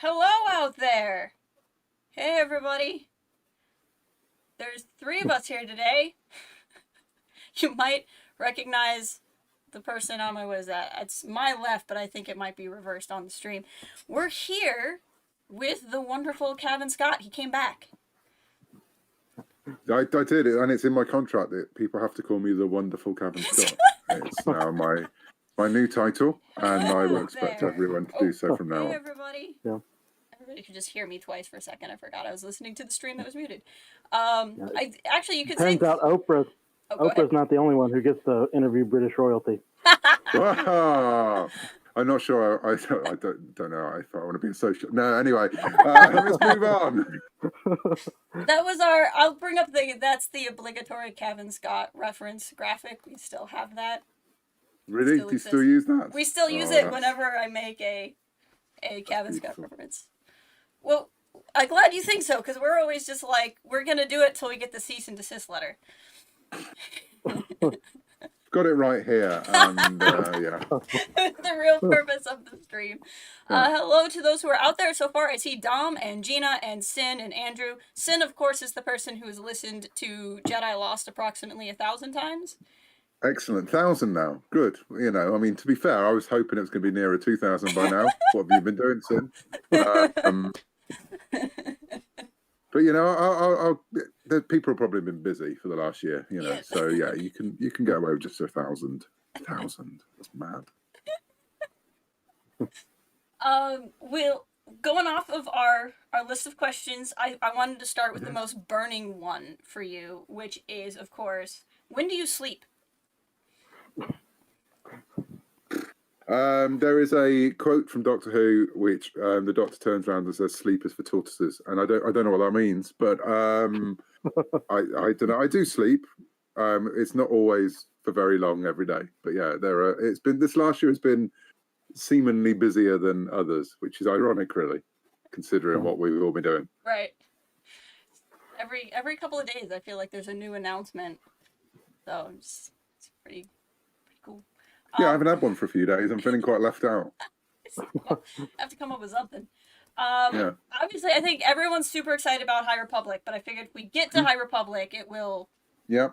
Hello out there! Hey everybody! There's three of us here today. You might recognize the person on my, what is that? It's my left, but I think it might be reversed on the stream. We're here with the wonderful Cavan Scott. He came back. I did it, and it's in my contract that people have to call me the wonderful Cavan Scott. It's now my new title, and I will expect everyone to do so from now on. Hey everybody! Yeah. Everybody could just hear me twice for a second. I forgot I was listening to the stream that was muted. Actually, you could say. Turns out Oprah's not the only one who gets to interview British royalty. I'm not sure. I don't know if I want to be associated. No, anyway, let's move on. That was I'll bring up that's the obligatory Cavan Scott reference graphic. We still have that. Really? Do you still use that? We still use it whenever I make a Cavan Scott reference. Well, I'm glad you think so, because we're always just like, we're going to do it till we get the cease and desist letter. Got it right here, and yeah. The real purpose of the stream. Hello to those who are out there so far. I see Dom and Gina and Sin and Andrew. Sin, of course, is the person who has listened to Jedi Lost approximately 1,000 times. Excellent. 1,000 now. Good. You know, I mean, to be fair, I was hoping it was going to be nearer 2,000 by now. What have you been doing, Sin? But you know, the people have probably been busy for the last year. You know, yes. So yeah, you can get away with just 1,000. 1,000. That's mad. We'll going off of our list of questions. I wanted to start with the most burning one for you, which is, of course, when do you sleep? There is a quote from Doctor Who, which the Doctor turns around and says, "Sleep is for tortoises," and I don't know what that means, but I don't know. I do sleep. It's not always for very long every day, but yeah, it's been this last year has been seemingly busier than others, which is ironic, really, considering what we've all been doing. Right. Every couple of days, I feel like there's a new announcement, so it's pretty cool. Yeah, I haven't had one for a few days. I'm feeling quite left out. I have to come up with something. Obviously, I think everyone's super excited about High Republic, but I figured if we get to High Republic, it will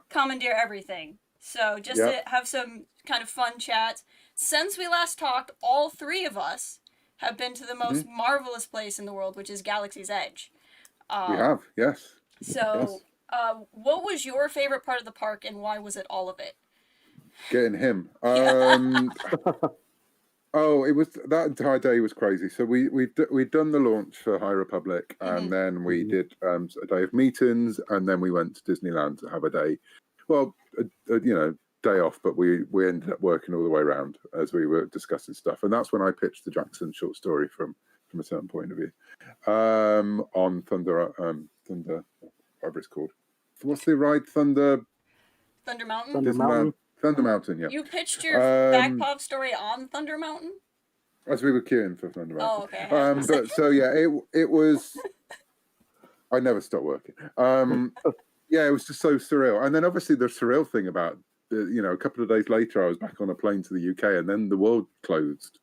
commandeer everything. So just to have some kind of fun chat. Since we last talked, all three of us have been to the most marvelous place in the world, which is Galaxy's Edge. We have, yes. So, what was your favorite part of the park, and why was it all of it? Getting him. Oh, it was that entire day was crazy. So we'd done the launch for High Republic, and then we did a day of meetings, and then we went to Disneyland to have a day. Well, day off, but we ended up working all the way around as we were discussing stuff, and that's when I pitched the Jackson short story from a certain point of view on Thunder, whatever it's called. What's the ride? Thunder Mountain. Thunder Mountain, yeah. You pitched your back pop story on Thunder Mountain? As we were queuing for Thunder Mountain. Oh, okay. But so yeah, it was. I never stopped working. Yeah, it was just so surreal. And then obviously the surreal thing about a couple of days later, I was back on a plane to the UK, and then the world closed.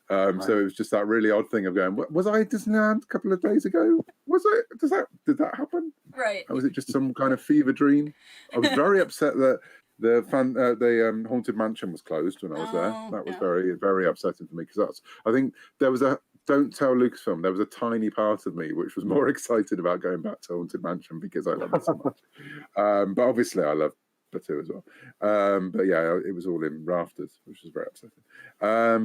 Right. So it was just that really odd thing of going, was I at Disneyland a couple of days ago? Was it? Did that happen? Right. Or was it just some kind of fever dream? I was very upset that the Haunted Mansion was closed when I was there. That was very, very upsetting for me, because I think there was don't tell Lucasfilm, there was a tiny part of me which was more excited about going back to Haunted Mansion because I love it so much. But obviously I love Batu as well. But yeah, it was all in rafters, which was very upsetting.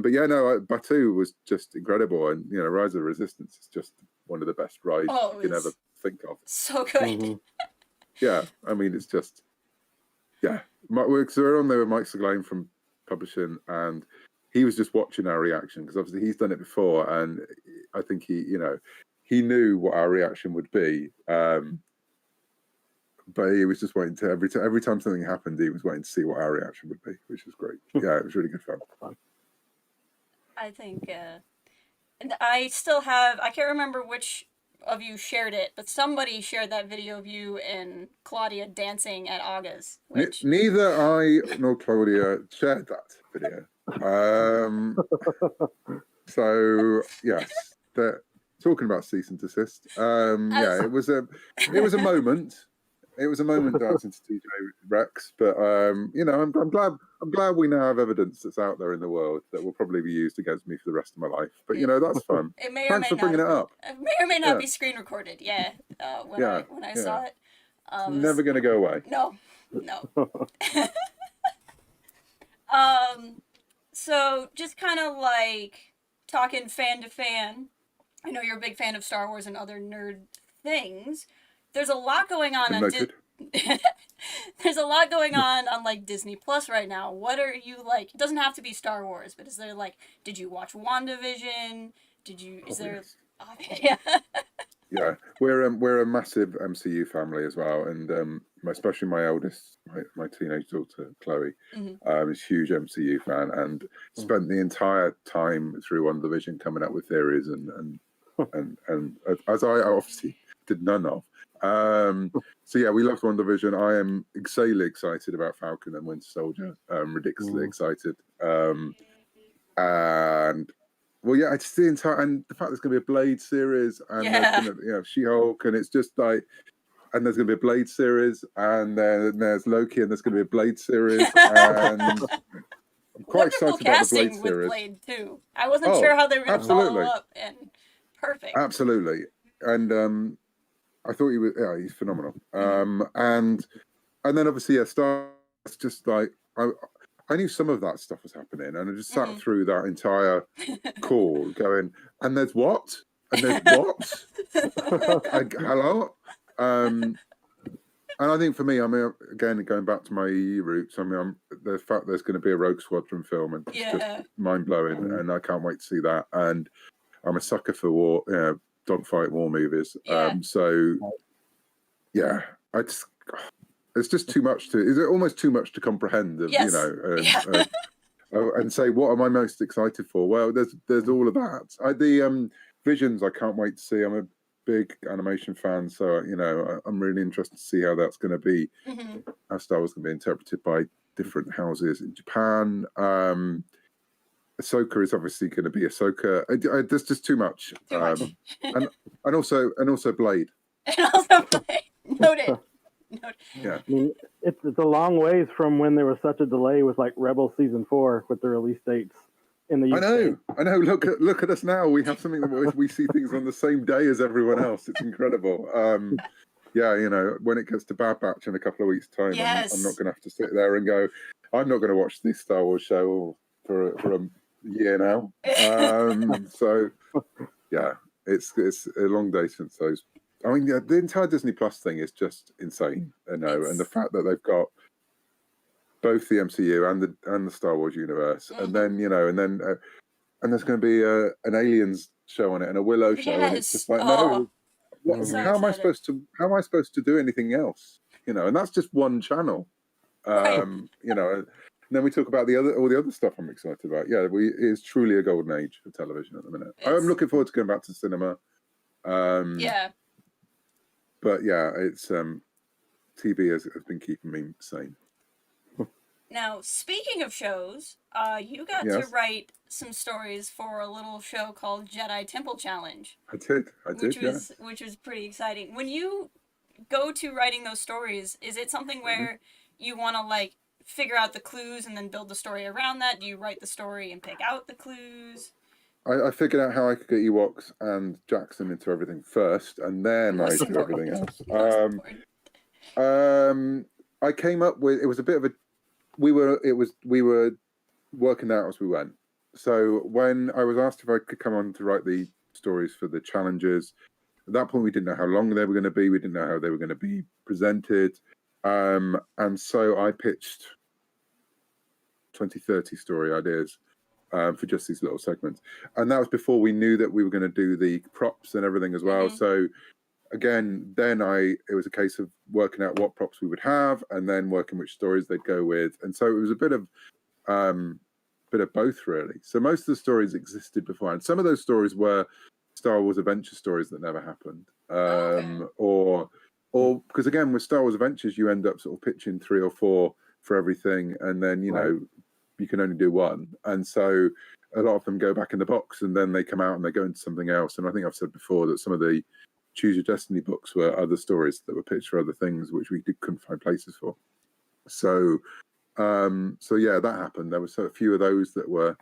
But yeah, no, Batu was just incredible, and Rise of the Resistance is just one of the best rides you can ever think of. So good. Yeah, I mean, it's just so we're on there with Mike Seglain from publishing, and he was just watching our reaction, because obviously he's done it before, and I think he knew what our reaction would be. But he was just waiting to every time something happened, he was waiting to see what our reaction would be, which was great. Yeah, it was really good fun. I think, and I still have, I can't remember which of you shared it, but somebody shared that video of you and Claudia dancing at Aga's. Which... Neither I nor Claudia shared that video. So yes, talking about cease and desist. Yeah, it was a moment. It was a moment dancing to TJ Rex, but you know, I'm glad we now have evidence that's out there in the world that will probably be used against me for the rest of my life. But you know, that's fun. It may Thanks or may for bringing not it up. It may or may not be screen recorded. Yeah, when I saw it, it's never going to go away. No. So just kind of like talking fan to fan. I know you're a big fan of Star Wars and other nerd things. There's a lot going on there's a lot going on like Disney Plus right now. What are you like? It doesn't have to be Star Wars, but is there like, did you watch WandaVision? Yeah, we're a massive MCU family as well, and especially my eldest, my teenage daughter Chloe, is a huge MCU fan, and spent the entire time through WandaVision coming up with theories and as I obviously did none of. So yeah, we love WandaVision. I am insanely excited about Falcon and Winter Soldier. Ridiculously excited. And well, yeah, it's the entire, and the fact there's going to be a Blade series, and there's going to, you know, She-Hulk, and it's just like, and there's going to be a Blade series, and then there's Loki, and there's going to be a Blade series, and I'm quite excited about the Blade series. Blade too. I wasn't sure how they were going to follow up, and perfect. Absolutely, and I thought he was, yeah, he's phenomenal. And then obviously, yeah, Star. It's just like I knew some of that stuff was happening, and I just sat through that entire call, going, and there's what, and there's what, hello, and I think for me, I mean, again, going back to my EU roots, I mean, the fact there's going to be a Rogue Squadron film, and it's just mind blowing, and I can't wait to see that. And I'm a sucker for war, dogfight war movies. So yeah, it's just too much to. Is it almost too much to comprehend? You know, and say what am I most excited for? Well, there's all of that. The Visions, I can't wait to see. I'm a big animation fan, so you know, I'm really interested to see how that's going to be. How Star Wars can be interpreted by different houses in Japan. Ahsoka is obviously going to be Ahsoka. There's just too much. and also Blade. And also Blade. Noted. Yeah, I mean, it's a long ways from when there was such a delay with like Rebel season 4 with the release dates in the UK. I know. Look at us now. We have something that we see things on the same day as everyone else. It's incredible. Yeah, you know, when it gets to Bad Batch in a couple of weeks' time, I'm not going to have to sit there and go, I'm not going to watch this Star Wars show for a year now. So yeah, it's a long day since those. I mean, the entire Disney Plus thing is just insane, you know, and the fact that they've got both the MCU and the Star Wars universe, and then you know, and there's going to be an Aliens show on it and a Willow show, and it's just like no, how am I supposed to do anything else? You know, and that's just one channel. You know, and then we talk about all the other stuff I'm excited about. Yeah, it is truly a golden age for television at the minute. I'm looking forward to going back to cinema. But yeah, it's TV has been keeping me sane. Now, speaking of shows, you got to write some stories for a little show called Jedi Temple Challenge. I did, which was pretty exciting. When you go to writing those stories, is it something where you want to like figure out the clues and then build the story around that? Do you write the story and pick out the clues? I figured out how I could get Ewoks and Jackson into everything first, and then I do everything else. I came up with, it was a bit of a, we were working out as we went. So when I was asked if I could come on to write the stories for the challenges, at that point we didn't know how long they were going to be. We didn't know how they were going to be presented. And so I pitched 20, 30 story ideas. For just these little segments, and that was before we knew that we were going to do the props and everything as well. So again, then it was a case of working out what props we would have, and then working which stories they'd go with. And so it was a bit of both really. So most of the stories existed before, and some of those stories were Star Wars adventure stories that never happened, or because again with Star Wars Adventures you end up sort of pitching 3 or 4 for everything, and then you know. you can only do one, and so a lot of them go back in the box, and then they come out and they go into something else. And I think I've said before that some of the Choose Your Destiny books were other stories that were pitched for other things, which we couldn't find places for. So, yeah, that happened. There was a few of those that were.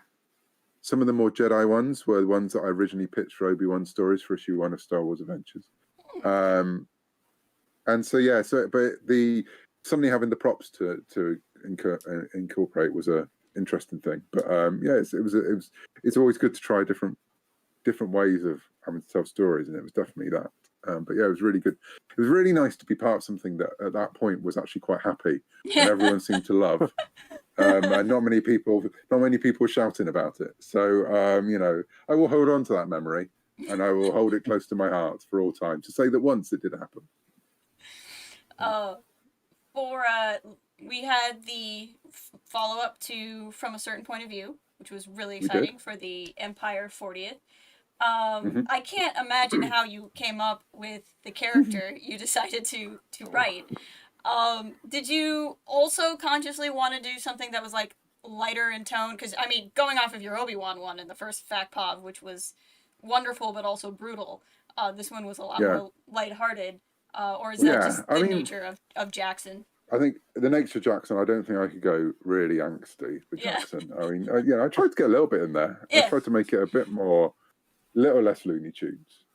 Some of the more Jedi ones were the ones that I originally pitched for Obi-Wan stories for issue 1 of Star Wars Adventures. And so, yeah, but somebody having the props to incorporate was a interesting thing. But yeah, it's always good to try different ways of having to tell stories, and it was definitely that. But yeah, it was really good. It was really nice to be part of something that at that point was actually quite happy, and everyone seemed to love. And not many people were shouting about it. So I will hold on to that memory, and I will hold it close to my heart for all time to say that once it did happen. We had the follow-up to From a Certain Point of View, which was really exciting for the Empire 40th. I can't imagine how you came up with the character you decided to write. Did you also consciously want to do something that was like lighter in tone? Because I mean, going off of your Obi-Wan one in the first Fact-Pov, which was wonderful but also brutal, this one was a lot more lighthearted. Or is that just the nature of Jackson? I think the nature of Jackson, I don't think I could go really angsty with Jackson. I mean, I tried to get a little bit in there. I tried to make it a bit more, little less Looney Tunes.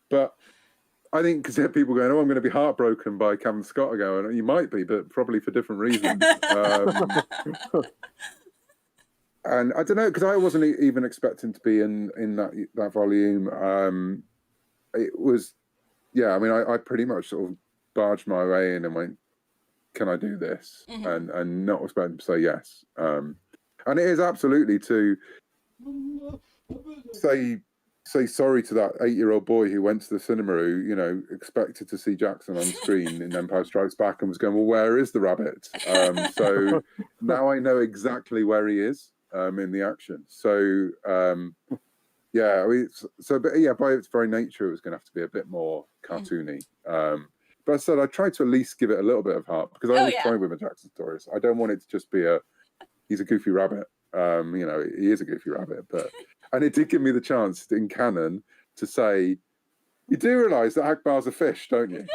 But I think because people going, I'm going to be heartbroken by Cavan Scott. I go, you might be, but probably for different reasons. And I don't know, because I wasn't even expecting to be in that volume. It was, I mean, I pretty much sort of barged my way in and went, can I do this? And not expecting to say yes. And it is absolutely to say sorry to that 8-year-old boy who went to the cinema who, expected to see Jackson on screen in Empire Strikes Back and was going, well, where is the rabbit? So now I know exactly where he is in the action. So, by its very nature, it was going to have to be a bit more cartoony. But I said I tried to at least give it a little bit of heart, because I always try with my Jackson stories. I don't want it to just be he's a goofy rabbit. He is a goofy rabbit, and it did give me the chance in canon to say, you do realise that Akbar's a fish, don't you?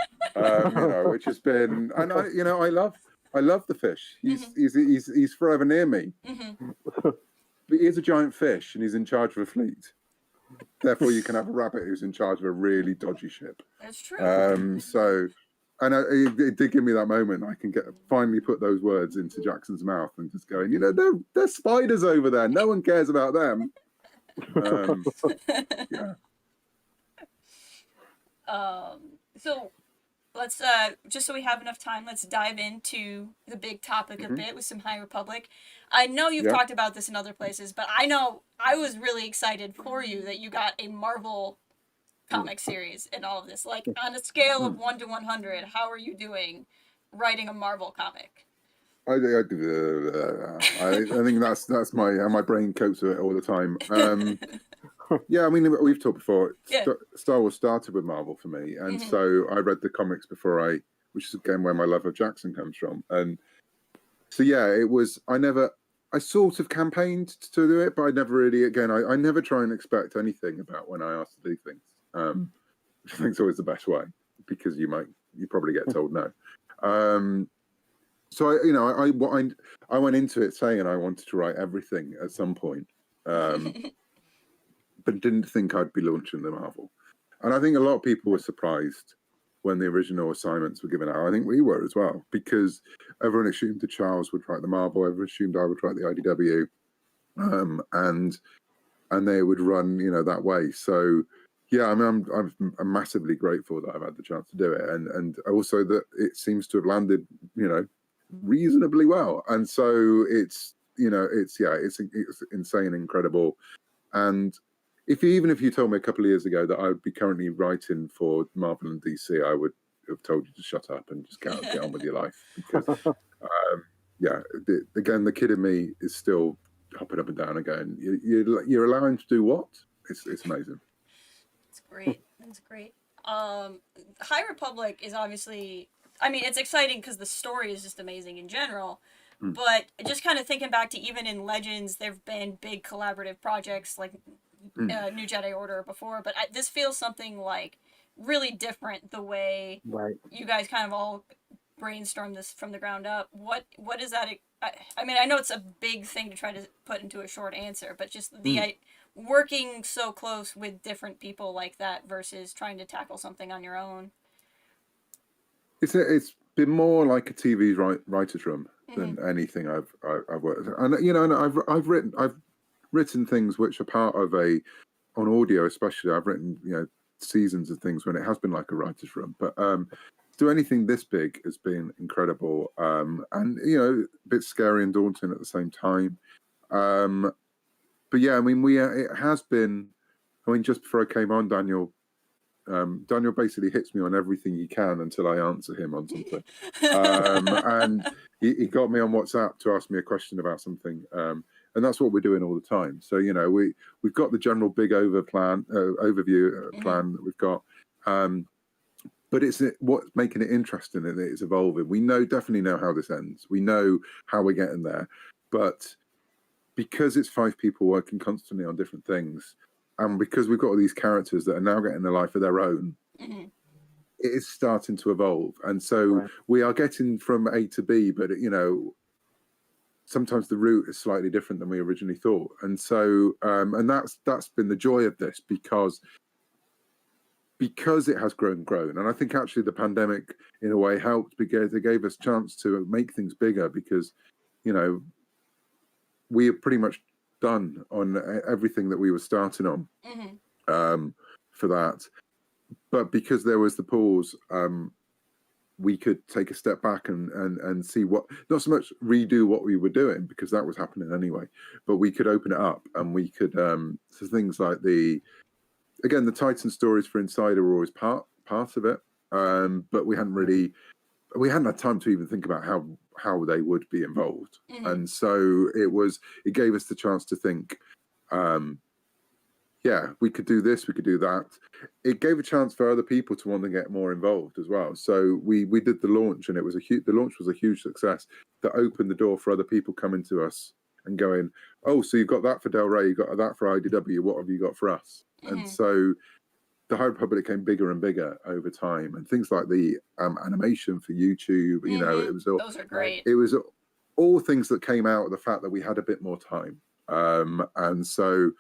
Which has been, and I love the fish. He's forever near me. But he is a giant fish, and he's in charge of a fleet. Therefore, you can have a rabbit who's in charge of a really dodgy ship. That's true. It did give me that moment. I can finally put those words into Jackson's mouth and just going, there's spiders over there. No one cares about them. So let's just so we have enough time, let's dive into the big topic a bit with some High Republic. I know you've talked about this in other places, but I know I was really excited for you that you got a Marvel comic series and all of this. Like, on a scale of 1 to 100, how are you doing writing a Marvel comic? I think that's my brain copes with it all the time. I mean, we've talked before. Star Wars started with Marvel for me, and so I read the comics before which is again where my love of Jackson comes from. And so it was. I sort of campaigned to do it, but I never really. Again, I never try and expect anything about when I ask to do things. Which I think is always the best way, because you probably get told no. So I went into it saying I wanted to write everything at some point. But didn't think I'd be launching the Marvel. And I think a lot of people were surprised when the original assignments were given out. I think we were as well, because everyone assumed that Charles would write the Marvel, everyone assumed I would write the IDW, and they would run, that way. So, I mean, I'm massively grateful that I've had the chance to do it, and also that it seems to have landed, reasonably well. And so it's insane, incredible, and even if you told me a couple of years ago that I would be currently writing for Marvel and DC, I would have told you to shut up and just get on with your life. Because, again, the kid in me is still hopping up and down and going, you're allowing to do what? It's amazing. It's great. That's great. High Republic is obviously, I mean, it's exciting because the story is just amazing in general. But just kind of thinking back to even in Legends, there've been big collaborative projects like New Jedi Order before, but this feels something like really different the way you guys kind of all brainstorm this from the ground up. What is that? I mean, I know it's a big thing to try to put into a short answer, but just the working so close with different people like that versus trying to tackle something on your own. It's been more like a TV writer's room than anything I've worked with. And and I've written things which are part of on audio especially. I've written seasons of things when it has been like a writer's room, but to do anything this big has been incredible, and a bit scary and daunting at the same time. But yeah, I mean, it has been. I mean, just before I came on, Daniel basically hits me on everything he can until I answer him on something. And he got me on WhatsApp to ask me a question about something. And that's what we're doing all the time. So, we've got the general big overview plan that we've got. But it's what's making it interesting and it's evolving. We definitely know how this ends. We know how we're getting there. But because it's 5 people working constantly on different things, and because we've got all these characters that are now getting a life of their own, it is starting to evolve. And so we are getting from A to B, but, sometimes the route is slightly different than we originally thought. And so, and that's been the joy of this because it has grown. And I think actually the pandemic, in a way, helped because it gave us a chance to make things bigger because, we are pretty much done on everything that we were starting on for that. But because there was the pause, we could take a step back and see not so much redo what we were doing because that was happening anyway, but we could open it up and we could, so things like the Titan stories for Insider were always part of it. But we hadn't had time to even think about how they would be involved. And so it gave us the chance to think, we could do this, we could do that. It gave a chance for other people to want to get more involved as well. So we did the launch and the launch was a huge success that opened the door for other people coming to us and going, oh, so you've got that for Del Rey, you've got that for IDW, what have you got for us? And so the High Republic became bigger and bigger over time, and things like the animation for YouTube, it was all, those are great. It was all things that came out of the fact that we had a bit more time. And so,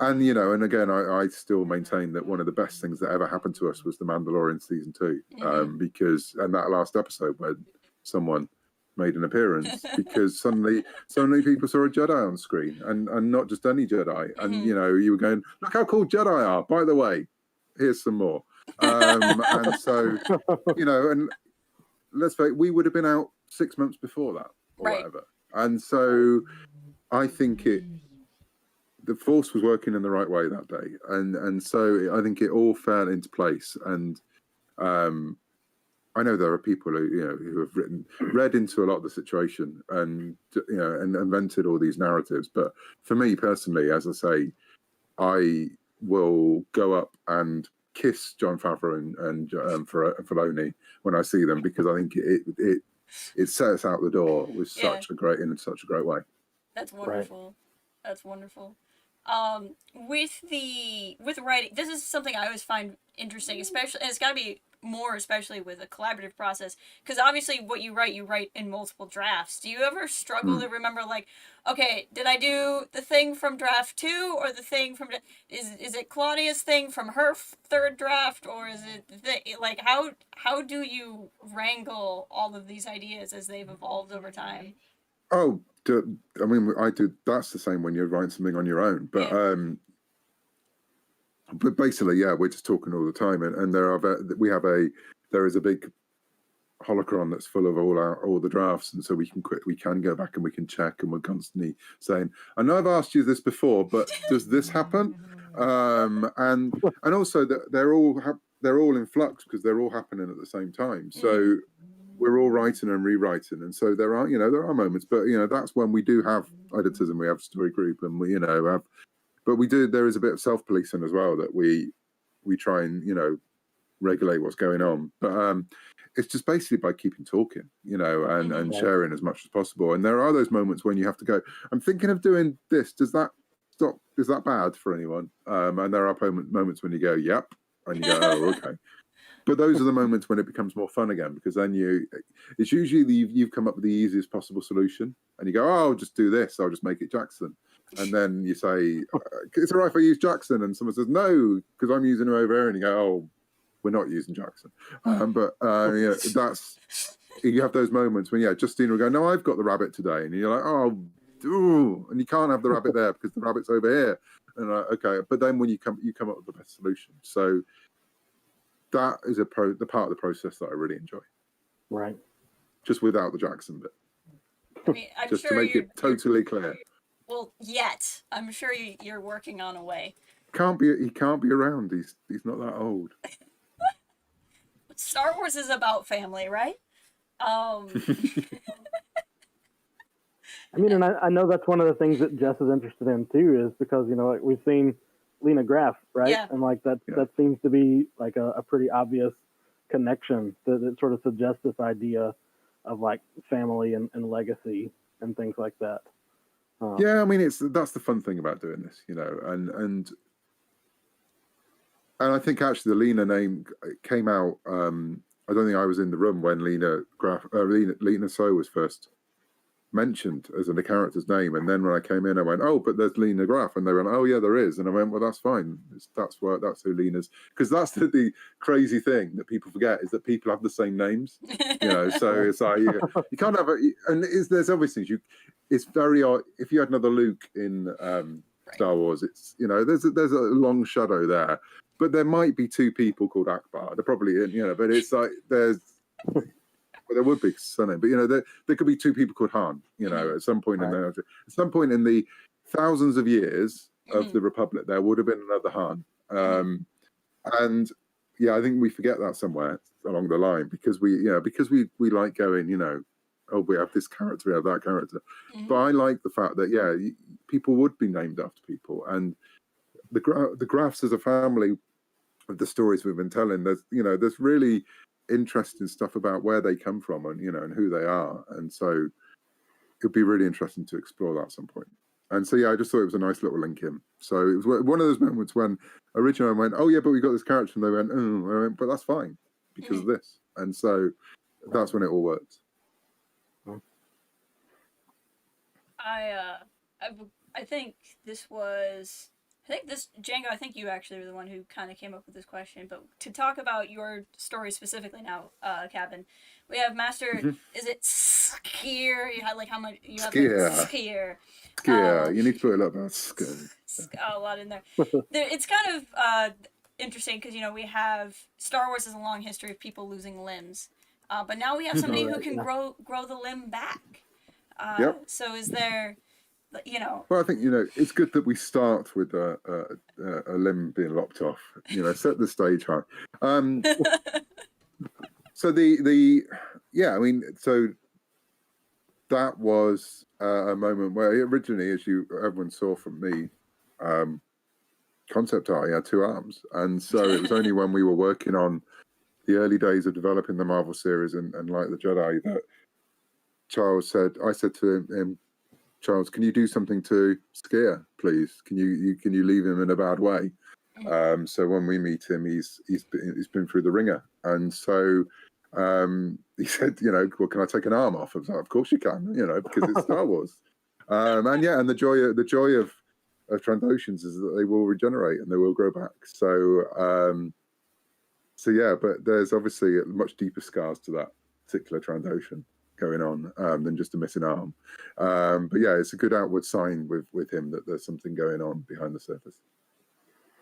and again, I still maintain that one of the best things that ever happened to us was The Mandalorian season 2, because that last episode when someone made an appearance because suddenly people saw a Jedi on screen and not just any Jedi. And, you were going, look how cool Jedi are. By the way, here's some more. And so, and let's say we would have been out 6 months before that or whatever. And so I think the Force was working in the right way that day. And so I think it all fell into place. And, I know there are people who have read into a lot of the situation and and invented all these narratives. But for me personally, as I say, I will go up and kiss Jon Favreau and Filoni when I see them because I think it sets out the door with such a great way. That's wonderful. That's wonderful. With writing, this is something I always find interesting, especially, and it's got to be more especially with a collaborative process, because obviously what you write in multiple drafts. Do you ever struggle to remember, like, okay, did I do the thing from draft 2 or the thing from is it Claudia's thing from her third draft, or is it like how do you wrangle all of these ideas as they've evolved over time? Oh, I mean, I do. That's the same when you're writing something on your own, but but basically, we're just talking all the time, and there is a big holocron that's full of all the drafts, and so we can go back and we can check, and we're constantly saying, I know I've asked you this before, but does this happen? And also that they're all in flux because they're all happening at the same time. So we're all writing and rewriting, and so there are moments, but that's when we do have editors and we have story group, and we but there is a bit of self-policing as well that we try and regulate what's going on. But it's just basically by keeping talking, and sharing as much as possible. And there are those moments when you have to go, I'm thinking of doing this. Does that stop? Is that bad for anyone? And there are moments when you go, yep. And you go, oh, okay. But those are the moments when it becomes more fun again, because then it's usually you've come up with the easiest possible solution, and you go, oh, I'll just do this. I'll just make it Jackson. And then you say, it's all right if I use Jackson. And someone says, no, because I'm using him over here. And you go, oh, we're not using Jackson. That's, you have those moments when, Justina will go, no, I've got the rabbit today. And you're like, oh, and you can't have the rabbit there because the rabbit's over here. And okay. But then when you come up with the best solution. So that is the part of the process that I really enjoy. Right. Just without the Jackson bit. I mean, I'm just sure to make it totally clear. Well, yet I'm sure you're working on a way. He can't be around. He's not that old. Star Wars is about family, right? I mean, and I know that's one of the things that Jess is interested in too, is because like we've seen Lena Graff, right? Yeah. And like that seems to be like a pretty obvious connection that sort of suggests this idea of like family and legacy and things like that. I mean, that's the fun thing about doing this, and I think actually the Lena name came out. I don't think I was in the room when Lena So was first mentioned as a character's name, and then when I came in, I went, "Oh, but there's Lena Graff," and they went, "Oh, yeah, there is," and I went, "Well, that's fine. That's who Lena's," because that's the crazy thing that people forget is that people have the same names, So it's like you can't have there's obvious things It's very odd. If you had another Luke in Star Wars, it's there's a long shadow there. But there might be two people called Akbar. There probably, but it's like there would be surname, but there could be two people called Han. At some point in the thousands of years of the Republic, there would have been another Han. And I think we forget that somewhere along the line because we like going, oh, we have this character, we have that character. But I like the fact that people would be named after people, and the Graffs as a family. Of the stories we've been telling, there's really interesting stuff about where they come from and and who they are, and so it'd be really interesting to explore that at some point. And so I just thought it was a nice little link in. So it was one of those moments when originally I went, oh yeah, but we got this character, and they went, oh, I went, but that's fine because of this, and so that's when it all works. I think this was. Django, I think you actually were the one who kind of came up with this question, but to talk about your story specifically now, Cavan, we have Master, is it Skier? You had like how much, you have Skier. Skier, you need to put a lot about Skier. A lot in there. It's kind of interesting because, we have, Star Wars has a long history of people losing limbs, but now we have somebody who can grow the limb back. So is there... Well, I think it's good that we start with a limb being lopped off. Set the stage high. So that was a moment where originally, as everyone saw from me, concept art, he had two arms, and so it was only when we were working on the early days of developing the Marvel series and Light of the Jedi that I said to him, Charles, can you do something to Skier, please? Can you leave him in a bad way? So when we meet him, he's been through the ringer, and so he said, well, can I take an arm off? I was like, of course you can, because it's Star Wars. And the joy of Trandoshans is that they will regenerate and they will grow back. So but there's obviously much deeper scars to that particular Trandoshan going on than just a missing arm. But it's a good outward sign with him that there's something going on behind the surface.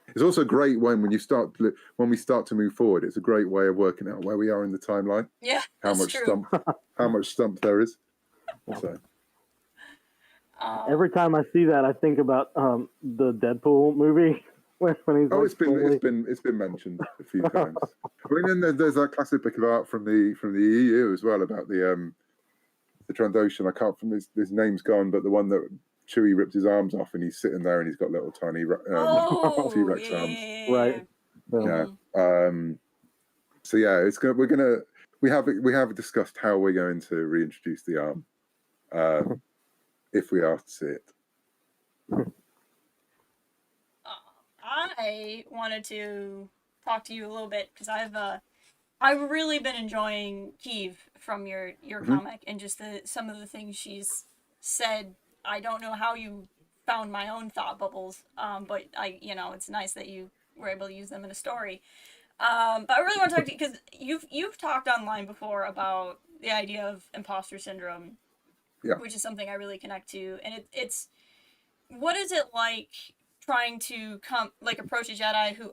It's also great when we start to move forward. It's a great way of working out where we are in the timeline. Yeah, how much stump there is. So. Every time I see that, I think about the Deadpool movie when he's. Oh, it's been mentioned a few times. I mean, then there's that classic bit of art from the EU as well about the Trandoshan. I can't from his name's gone, but the one that Chewie ripped his arms off and he's sitting there and he's got little tiny T-Rex arms. Right. Yeah. So yeah, it's good. We have discussed how we're going to reintroduce the arm, if we are to see it. I wanted to talk to you a little bit because I've really been enjoying Kiev from your comic, and just some of the things she's said. I don't know how you found my own thought bubbles, but it's nice that you were able to use them in a story. But I really want to talk to you because you've talked online before about the idea of imposter syndrome, which is something I really connect to, and it's what is it like trying to approach a Jedi who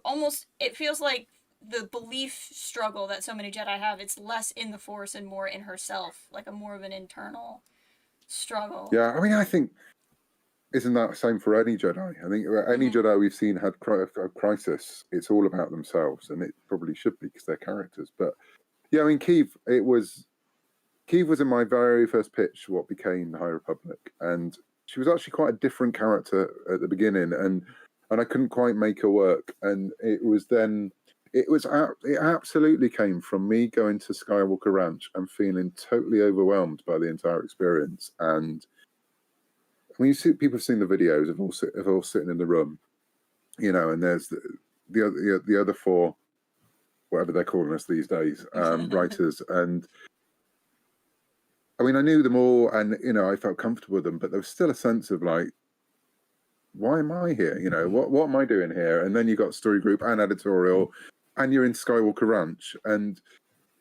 it feels like the belief struggle that so many Jedi have, it's less in the Force and more in herself, like a more of an internal struggle. Yeah, I mean, I think, isn't that the same for any Jedi? I think any Jedi we've seen had a crisis. It's all about themselves, and it probably should be because they're characters. But yeah, I mean, Kiev was in my very first pitch, what became the High Republic, and she was actually quite a different character at the beginning, and I couldn't quite make her work. And it absolutely came from me going to Skywalker Ranch and feeling totally overwhelmed by the entire experience. And when you see, people have seen the videos of all sitting in the room, and there's the other four, whatever they're calling us these days, writers, and I mean, I knew them all, and I felt comfortable with them, but there was still a sense of like, why am I here? What am I doing here? And then you got story group and editorial, and you're in Skywalker Ranch, and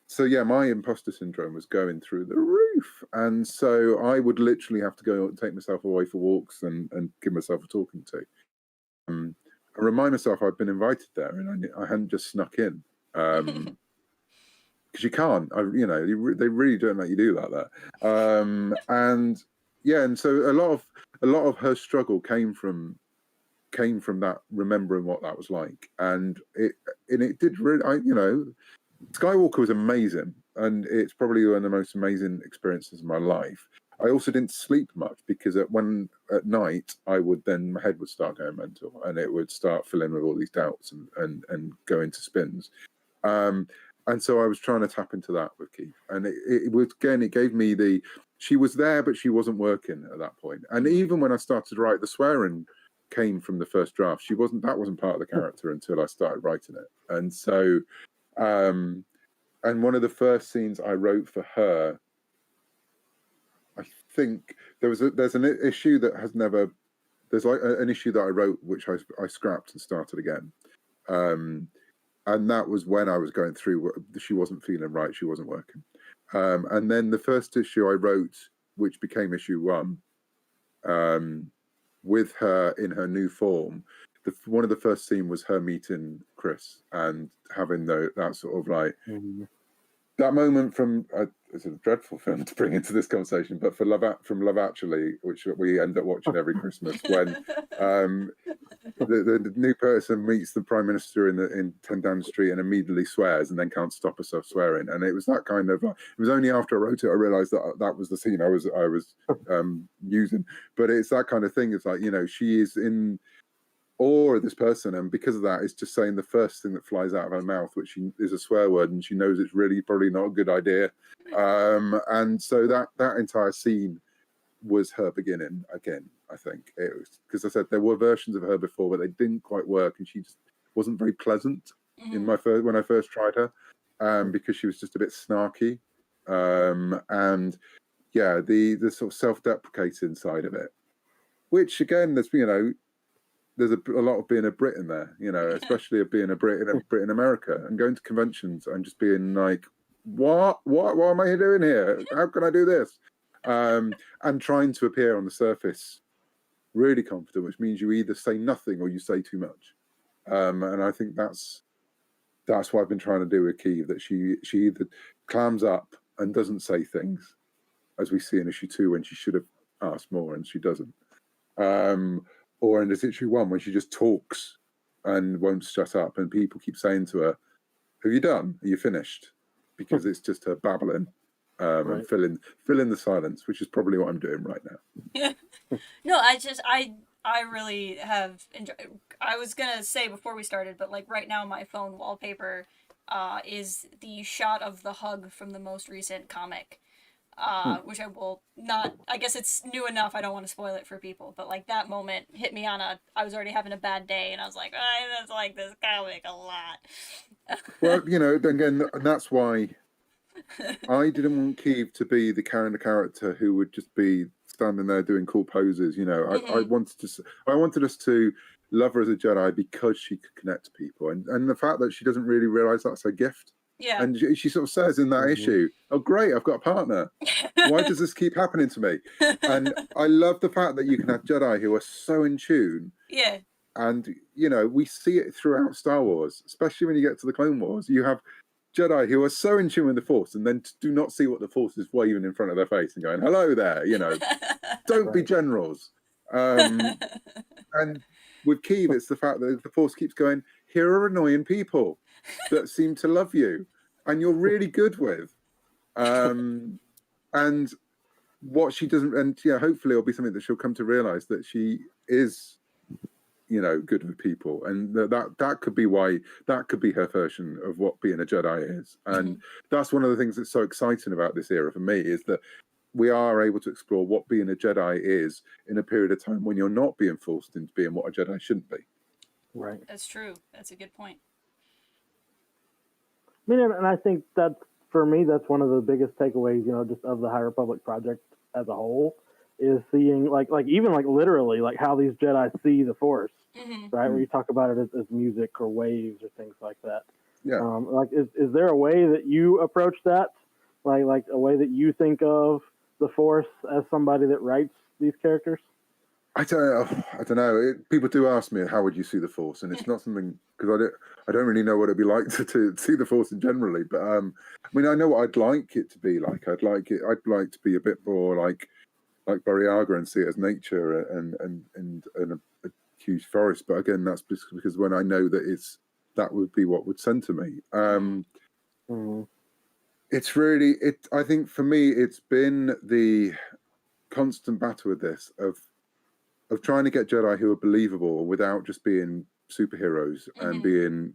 so yeah, my imposter syndrome was going through the roof, and so I would literally have to go and take myself away for walks and give myself a talking to, and remind myself I'd been invited there, and I hadn't just snuck in. Because you can't, they really don't let you do that. And yeah, and so a lot of her struggle came from that, remembering what that was like, and it did really, Skywalker was amazing, and it's probably one of the most amazing experiences of my life. I also didn't sleep much because at night my head would start going mental, and it would start filling with all these doubts and go into spins. And so I was trying to tap into that with Keith, and it gave me she was there, but she wasn't working at that point. And even when I started to write, the swearing came from the first draft. That wasn't part of the character until I started writing it. And so, and one of the first scenes I wrote for her, I think there's an issue that has never, there's like an issue that I wrote, which I scrapped and started again. And that was when I was going through, she wasn't feeling right, she wasn't working. And then the first issue I wrote, which became issue 1, with her in her new form, one of the first scenes was her meeting Chris and having that sort of like, that moment from, it's a dreadful film to bring into this conversation, but from Love Actually, which we end up watching every Christmas, when the new person meets the Prime Minister in 10 Downing Street and immediately swears and then can't stop herself swearing. And it was that kind of, it was only after I wrote it I realised that was the scene I was using. But it's that kind of thing. It's like, she is in awe of this person, and because of that, it's just saying the first thing that flies out of her mouth, which is a swear word, and she knows it's really probably not a good idea. And so that entire scene was her beginning again. I think it was, because I said there were versions of her before, but they didn't quite work, and she just wasn't very pleasant when I first tried her, because she was just a bit snarky, and yeah, the sort of self-deprecating side of it, which again, there's a lot of being a Brit in there, especially of being a Brit in America, and going to conventions and just being like, what am I doing here? How can I do this? And trying to appear on the surface really confident, which means you either say nothing or you say too much. And I think that's what I've been trying to do with Kiev, that she either clams up and doesn't say things, as we see in issue 2 when she should have asked more and she doesn't. Or in issue 1 when she just talks and won't shut up, and people keep saying to her, "Have you done? Are you finished?" Because it's just her babbling, right, and filling the silence, which is probably what I'm doing right now. No, I really have enjoyed. I was gonna say before we started, but like right now, my phone wallpaper is the shot of the hug from the most recent comic. Which I will not, I guess it's new enough, I don't want to spoil it for people, but like that moment hit me I was already having a bad day, and I was like, I just like this comic a lot. Well, again, and that's why I didn't want Keeve to be the kind of character who would just be standing there doing cool poses. I wanted us to love her as a Jedi because she could connect to people, and the fact that she doesn't really realize that's her gift. Yeah. And she sort of says in that issue, "Oh, great, I've got a partner. Why does this keep happening to me?" And I love the fact that you can have Jedi who are so in tune. Yeah. And we see it throughout Star Wars, especially when you get to the Clone Wars. You have Jedi who are so in tune with the Force and then do not see what the Force is waving in front of their face and going, "Hello there," don't be generals. And with Keeve, it's the fact that the Force keeps going, "Here are annoying people that seem to love you and you're really good with." And what she doesn't, and hopefully it'll be something that she'll come to realize, that she is good with people, and that could be why, that could be her version of what being a Jedi is. And that's one of the things that's so exciting about this era for me, is that we are able to explore what being a Jedi is in a period of time when you're not being forced into being what a Jedi shouldn't be. Right. That's true. That's a good point. I mean, and I think that for me, that's one of the biggest takeaways, just of the High Republic project as a whole, is seeing even literally how these Jedi see the Force, right? Where you talk about it as music or waves or things like that. Yeah. Is there a way that you approach that, like a way that you think of the Force as somebody that writes these characters? I don't know. People do ask me, how would you see the Force? And it's not something, because I don't really know what it'd be like to see the Force in generally. But I mean, I know what I'd like it to be like. I'd like to be a bit more like Bariaga and see it as nature and a huge forest. But again, that's because when I know that would be what would center me. It's really I think for me, it's been the constant battle with this of trying to get Jedi who are believable without just being superheroes and being,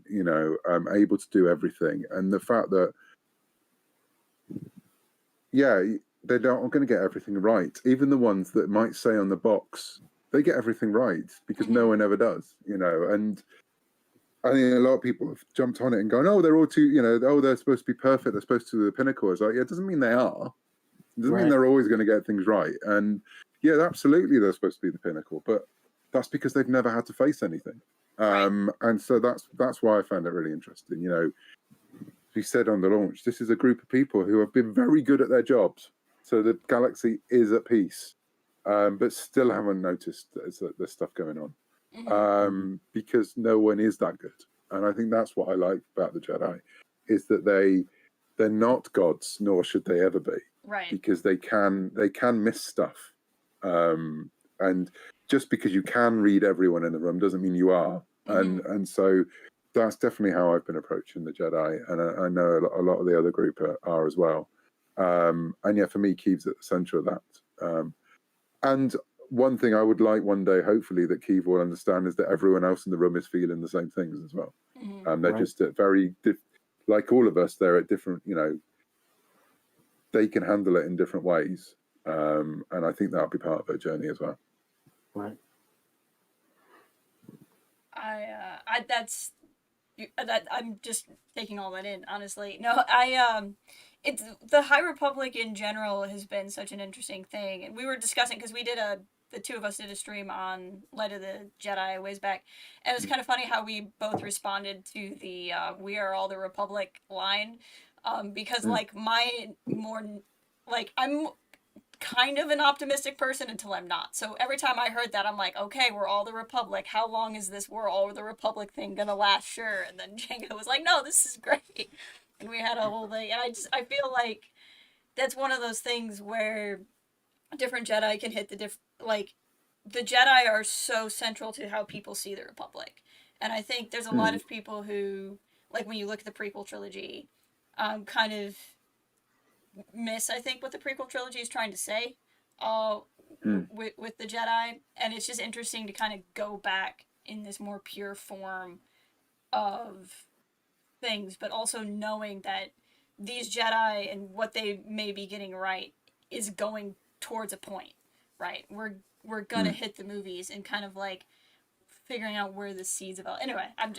able to do everything. And the fact that, they're not going to get everything right. Even the ones that might say on the box, they get everything right because no one ever does, And I think a lot of people have jumped on it and gone, "Oh, they're all too, they're supposed to be perfect. They're supposed to be the pinnacle." It's like, it doesn't mean they are. It doesn't mean they're always going to get things right. And yeah, absolutely, they're supposed to be the pinnacle, but that's because they've never had to face anything. And so that's why I found it really interesting. We said on the launch, this is a group of people who have been very good at their jobs. So the galaxy is at peace, but still haven't noticed there's stuff going on, because no one is that good. And I think that's what I like about the Jedi, is that they're not gods, nor should they ever be. Right. Because they can miss stuff. And just because you can read everyone in the room doesn't mean you are. And so that's definitely how I've been approaching the Jedi, and I know a lot of the other group are as well. And yeah, for me, Keeve's at the center of that. And one thing I would like one day, hopefully, that Keeve will understand, is that everyone else in the room is feeling the same things as well. They're just at very, like all of us, they're at different, they can handle it in different ways. And I think that'll be part of their journey as well. Right. I'm just taking all that in, honestly. No, it's the High Republic in general has been such an interesting thing, and we were discussing, because the two of us did a stream on Light of the Jedi a ways back, and it was kind of funny how we both responded to the "We Are All the Republic" line, because I'm kind of an optimistic person until I'm not. So every time I heard that, I'm like, okay, we're all the Republic. How long is this "we're all the Republic" thing gonna last? Sure. And then Django was like, no, this is great. And we had a whole thing. And I feel like that's one of those things where different Jedi can hit the Jedi are so central to how people see the Republic. And I think there's a lot of people who, like, when you look at the prequel trilogy, kind of miss, I think, what the prequel trilogy is trying to say with the Jedi. And it's just interesting to kind of go back in this more pure form of things, but also knowing that these Jedi and what they may be getting right is going towards a point, right? We're gonna hit the movies and kind of like figuring out where the seeds of anyway. I'm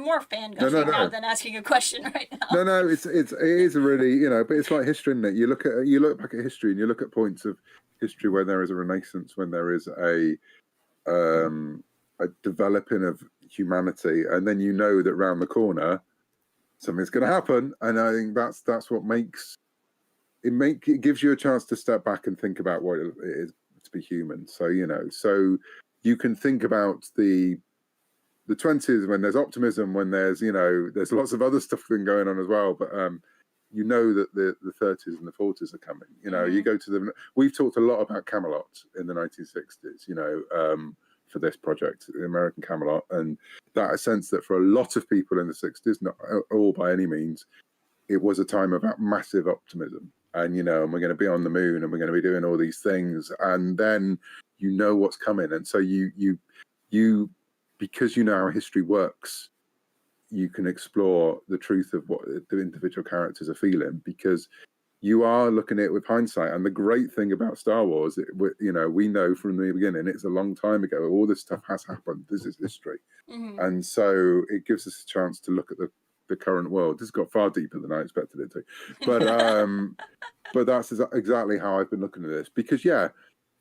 more fan gushing now than asking a question right now. No, it is a really, but it's like history, isn't it? You look back at history and you look at points of history where there is a renaissance, when there is a developing of humanity, and then that round the corner something's going to happen. And I think that's what makes it gives you a chance to step back and think about what it is to be human. So so you can think about the 20s when there's optimism, when there's there's lots of other stuff going on as well, but that the 30s and the 40s are coming. You go to we've talked a lot about Camelot in the 1960s, for this project, the American Camelot, and that sense that for a lot of people in the 60s, not all by any means, it was a time of massive optimism, and and we're going to be on the moon, and we're going to be doing all these things, and then what's coming, and so you because how history works, you can explore the truth of what the individual characters are feeling, because you are looking at it with hindsight. And the great thing about Star Wars, we know from the beginning, it's a long time ago. All this stuff has happened. This is history. And so it gives us a chance to look at the current world. This got far deeper than I expected it to. But that's exactly how I've been looking at this. Because,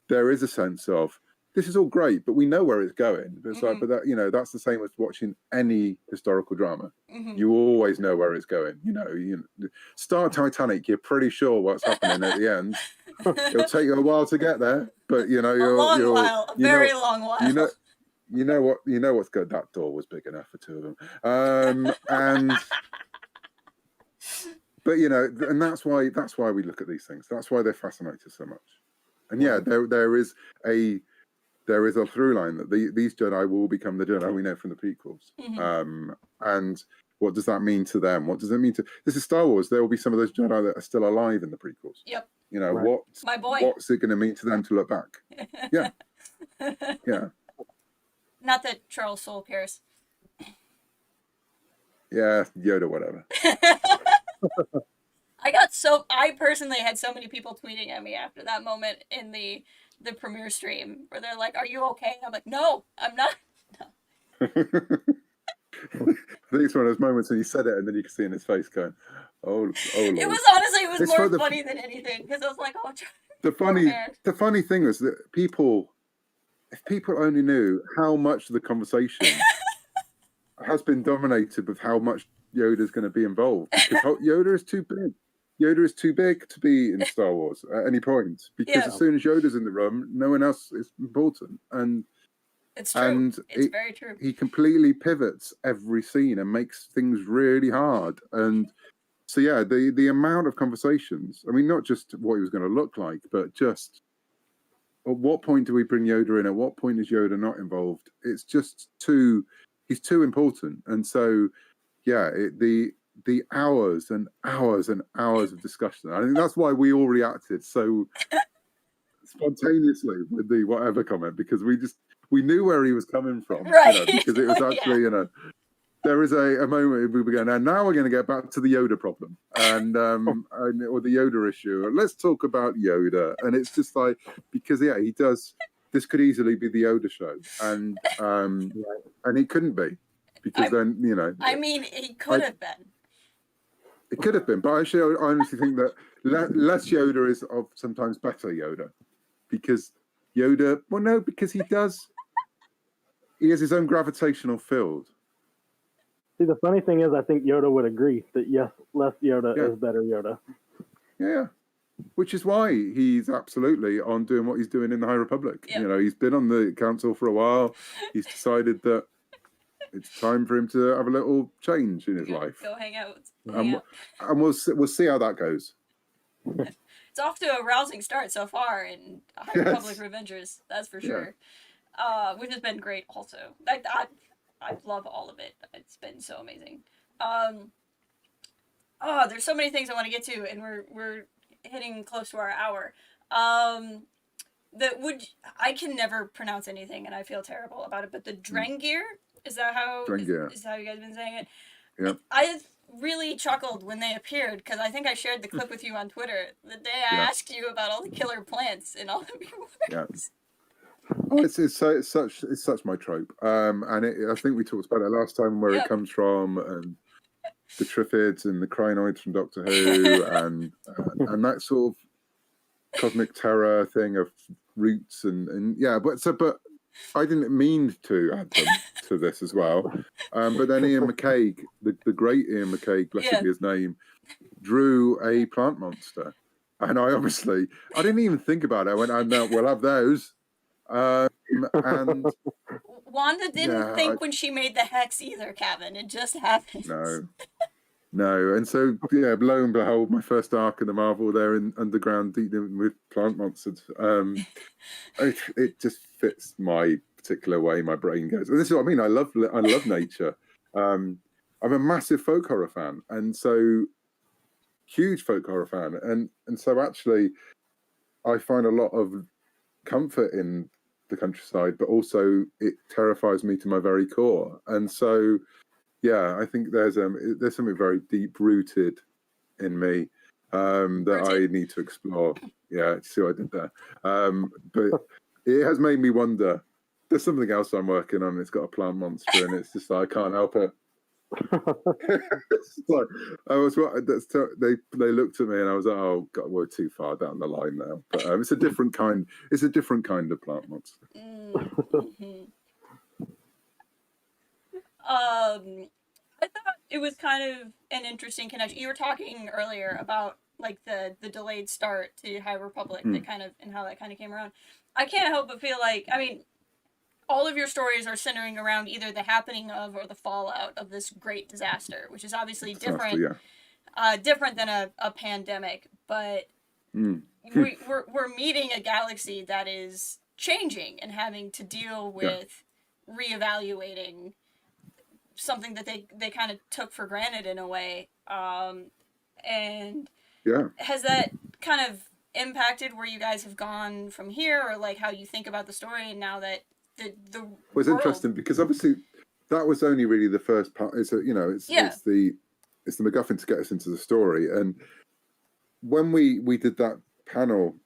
there is a sense of, this is all great, but we know where it's going. It's like, but that, that's the same as watching any historical drama. You always know where it's going. Start Titanic, you're pretty sure what's happening at the end. It'll take you a while to get there, but a very long while. You know what's good. That door was big enough for two of them, but and that's why we look at these things. That's why they fascinate us so much. And there is a through line that these Jedi will become the Jedi we know from the prequels. And what does that mean to them? What does it mean to... This is Star Wars. There will be some of those Jedi that are still alive in the prequels. Yep. My boy. What's it going to mean to them to look back? Yeah. Yeah. Not that Charles Soule cares. Yeah, Yoda, whatever. I personally had so many people tweeting at me after that moment in the premiere stream where they're like, "Are you okay?" I'm like, "No, I'm not." No. I think it's one of those moments when you said it and then you can see in his face going, "Oh, Lord." It was more funny than anything, because I was like, "Oh." The funny thing is that if people only knew how much of the conversation has been dominated with how much Yoda's going to be involved, because Yoda is too big. Yoda is too big to be in Star Wars at any point, because as soon as Yoda's in the room, no one else is important. And it's true. And it's very true. He completely pivots every scene and makes things really hard. And so, the amount of conversations, I mean, not just what he was going to look like, but just at what point do we bring Yoda in? At what point is Yoda not involved? It's just he's too important. And so, the hours and hours and hours of discussion. I think that's why we all reacted so spontaneously with the whatever comment, because we knew where he was coming from, right? Because it was actually, there is a moment we were going, now we're going to get back to the Yoda problem and or the Yoda issue. Let's talk about Yoda. And it's just like, because he does. This could easily be the Yoda show, and he couldn't be, because I mean, he could have been. It could have been, but actually, I honestly think that less Yoda is sometimes better Yoda, because Yoda. Well, no, because he has his own gravitational field. See, the funny thing is, I think Yoda would agree that yes, less Yoda is better Yoda. Yeah, which is why he's absolutely on doing what he's doing in the High Republic. Yep. He's been on the council for a while. He's decided that it's time for him to have a little change in his life. Go hang out. And we'll see how that goes. It's off to a rousing start so far in High Republic Revengers, that's for sure. Which has been great also. I love all of it. It's been so amazing. There's so many things I want to get to, and we're hitting close to our hour. I can never pronounce anything, and I feel terrible about it, but the Drengir, is that how you guys have been saying it? Yep. I really chuckled when they appeared because I think I shared the clip with you on Twitter the day I asked you about all the killer plants in all of your works. Yeah. Oh, it's such my trope. And I think we talked about it last time, where it comes from, and the Triffids and the Crinoids from Doctor Who, and that sort of cosmic terror thing of roots and but I didn't mean to add them to this as well. But then Ian McCaig, the great Ian McCaig, blessed be his name, drew a plant monster, and I didn't even think about it. I went, we'll have those. And Wanda didn't think when she made the hex either, Cavan. It just happened. No, and so lo and behold, my first arc in the Marvel there in underground dealing with plant monsters. It just fits my particular way my brain goes. And this is what I mean. I love nature. I'm a massive folk horror fan, and so huge folk horror fan, and so actually, I find a lot of comfort in the countryside, but also it terrifies me to my very core. And so, I think there's something very deep rooted in me that I need to explore. Yeah, see what I did there. But it has made me wonder. There's something else I'm working on. It's got a plant monster, and it's just like, I can't help it. It's like, they looked at me, and I was like, oh God, we're too far down the line now. But it's a different kind. It's a different kind of plant monster. Mm-hmm. I thought it was kind of an interesting connection. You were talking earlier about like the delayed start to High Republic, that kind of, and how that kind of came around. I can't help but feel like, I mean, all of your stories are centering around either the happening of or the fallout of this great disaster, which is obviously different than a pandemic. But we're meeting a galaxy that is changing and having to deal with reevaluating something that they kind of took for granted in a way. And has that kind of impacted where you guys have gone from here, or like how you think about the story, and now that the was interesting because obviously that was only really the first part. It's the MacGuffin to get us into the story. And when we did that panel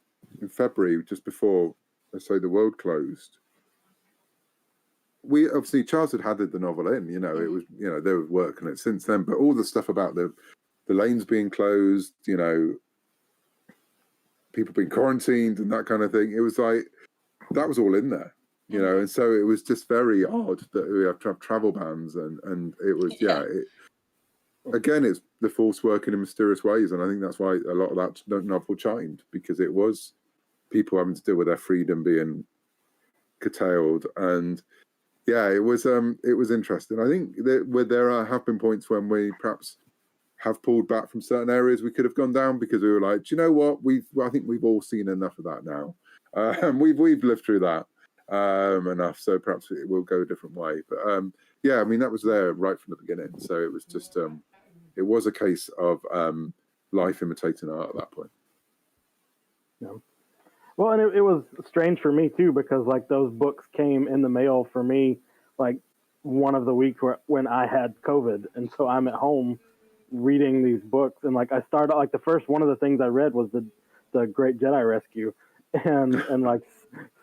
in February, just before, let's say, the world closed, we obviously Charles had the novel in, it was, they were working it since then, but all the stuff about the lanes being closed, people being quarantined and that kind of thing, it was like, that was all in there, and so it was just very odd that we have to have travel bans, and it was, again, it's the Force working in mysterious ways, and I think that's why a lot of that novel chimed, because it was people having to deal with their freedom being curtailed. And it was interesting. I think that there have been points when we perhaps have pulled back from certain areas we could have gone down, because we were like, do you know what? I think we've all seen enough of that now. We've lived through that enough, so perhaps it will go a different way. But I mean, that was there right from the beginning. So it was just it was a case of life imitating art at that point. Yeah. Well, and it was strange for me too, because like those books came in the mail for me like one of the weeks when I had COVID, and so I'm at home reading these books, and like I started like the first one of the things I read was the Great Jedi Rescue, and like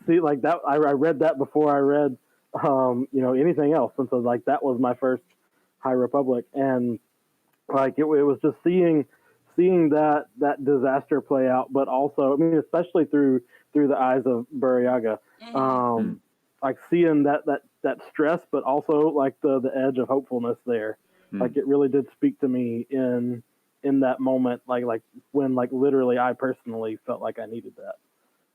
see like that I read that before I read anything else, and so like that was my first High Republic, and like it was just seeing that disaster play out, but also, I mean, especially through the eyes of Buryaga, like seeing that stress, but also like the edge of hopefulness there. Like it really did speak to me in that moment, like when like literally I personally felt like I needed that.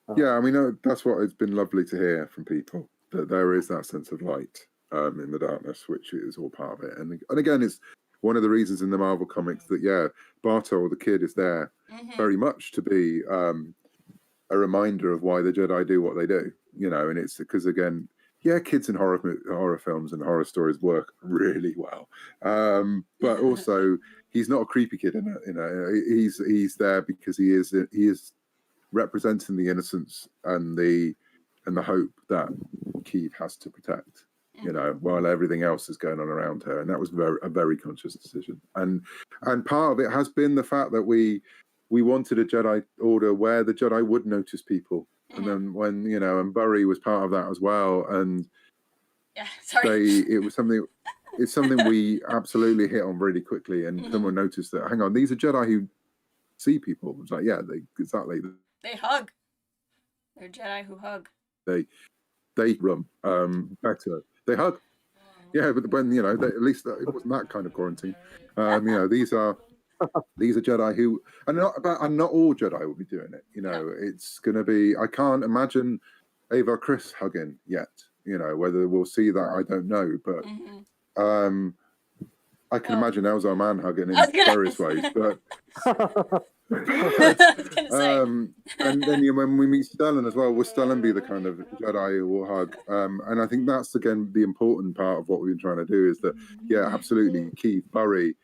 I mean, that's what it's been lovely to hear from people, that there is that sense of light in the darkness, which is all part of it. And again, it's one of the reasons in the Marvel comics that, Bartol, the kid, is there very much to be a reminder of why the Jedi do what they do, and it's because, again, kids in horror films and horror stories work really well. But also, he's not a creepy kid, he's there because he is representing the innocence and the hope that Keeve has to protect. you know, while everything else is going on around her. And that was a very conscious decision. And part of it has been the fact that we wanted a Jedi Order where the Jedi would notice people. And then when, you know, and Burry was part of that as well. And it's something we absolutely hit on really quickly. And someone noticed that, hang on, these are Jedi who see people. It's like, yeah, exactly. They hug. They're Jedi who hug. They run better. They hug. Yeah, but when, you know, at least it wasn't that kind of quarantine. You know, these are Jedi who, and not all Jedi will be doing it. You know, it's going to be. I can't imagine Ava Chris hugging yet. You know, whether we'll see that, I don't know. But I can imagine Elzar Mann hugging in various ways. But and then when we meet Stellan as well, will Stellan be the kind of Jedi who will hug? And I think that's again the important part of what we've been trying to do is that absolutely Keith, Burry,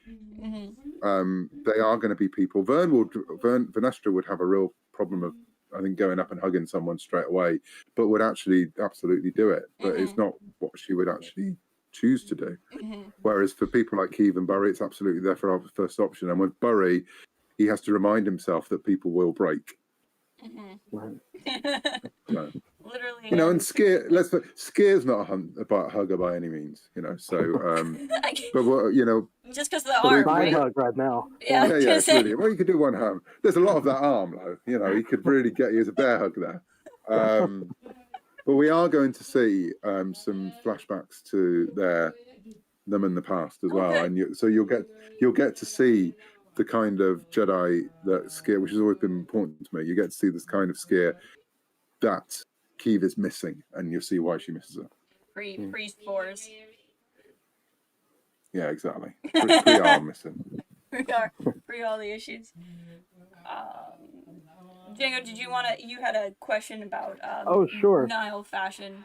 they are going to be people. Vernestra would have a real problem of, I think, going up and hugging someone straight away, but would actually absolutely do it. But it's not what she would actually choose to do. Whereas for people like Keith and Burry, it's absolutely their first option. And with Burry, he has to remind himself that people will break. Literally. You know, and Scare's not a hugger by any means, you know, so, but what, you know. Just because of the arm, right? Hug right now. Yeah, it's really, well, you could do one arm. There's a lot of that arm, though, you know, he could really get you as a bear hug there. But we are going to see some flashbacks to them in the past as well. And so you'll get to see the kind of Jedi that Skier, which has always been important to me. You get to see this kind of Skier that Keeve is missing, and you'll see why she misses it. Priest Force. Yeah, exactly. Pre-arm missing. Pre all the issues. Django, you had a question about sure. Nihil fashion.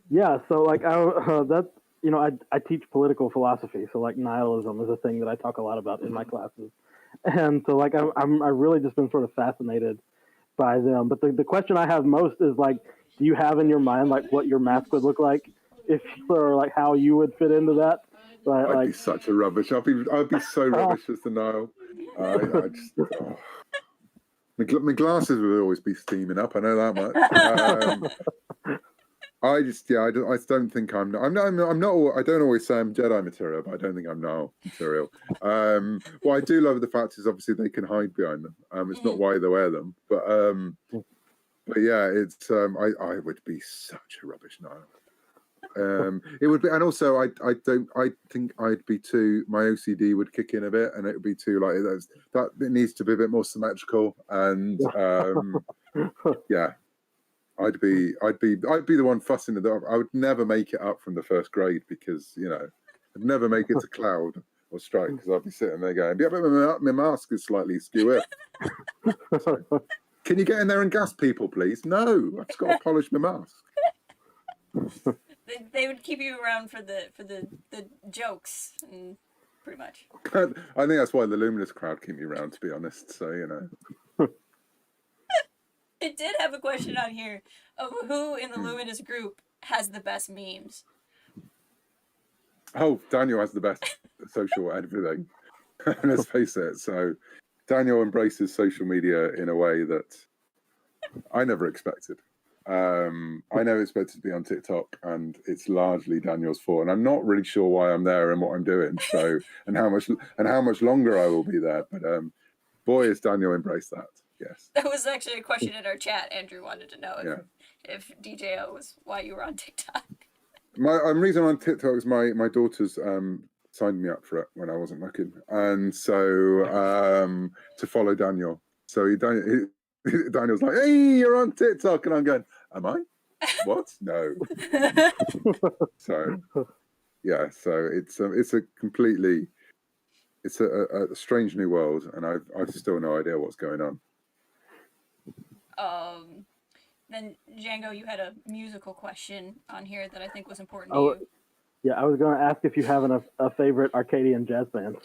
Yeah, so like that's, you know, I teach political philosophy, so like nihilism is a thing that I talk a lot about in my classes, and so like I've really just been sort of fascinated by them. But the question I have most is like, do you have in your mind like what your mask would look like if or like how you would fit into that? I'd be such a rubbish. I'd be so rubbish as the Nihil. My glasses would always be steaming up. I know that much. I don't think I don't always say I'm Jedi material, but I don't think I'm Nihil material. What I do love the fact is obviously they can hide behind them. It's not why they wear them, but yeah, it's I would be such a rubbish Nihil. It would be, and also I think I'd be too. My OCD would kick in a bit, and it would be too like that. It needs to be a bit more symmetrical, and yeah. I'd be the one fussing it up. I would never make it up from the first grade because, you know, I'd never make it to Cloud or Strike because I'd be sitting there going, yeah, but my mask is slightly skew. So, can you get in there and gas people, please? No, I've just got to polish my mask. They would keep you around for the jokes, pretty much. I think that's why the Luminous crowd keep me around, to be honest. So, you know. I did have a question on here of who in the Luminous group has the best memes. Oh, Daniel has the best social everything. Let's face it. So Daniel embraces social media in a way that I never expected. I never expected to be on TikTok, and it's largely Daniel's fault. And I'm not really sure why I'm there and what I'm doing. So and how much longer I will be there. But boy, has Daniel embraced that. Yes. That was actually a question in our chat. Andrew wanted to know if DJO was why you were on TikTok. My reason I'm on TikTok is my daughter's signed me up for it when I wasn't looking, and so to follow Daniel. So Daniel's like, "Hey, you're on TikTok," and I'm going, "Am I? What? No." So yeah, so it's a completely it's a strange new world, and I've still no idea what's going on. Then Django, you had a musical question on here that I think was important to you. Yeah, I was going to ask if you have a favorite Arcadian jazz band.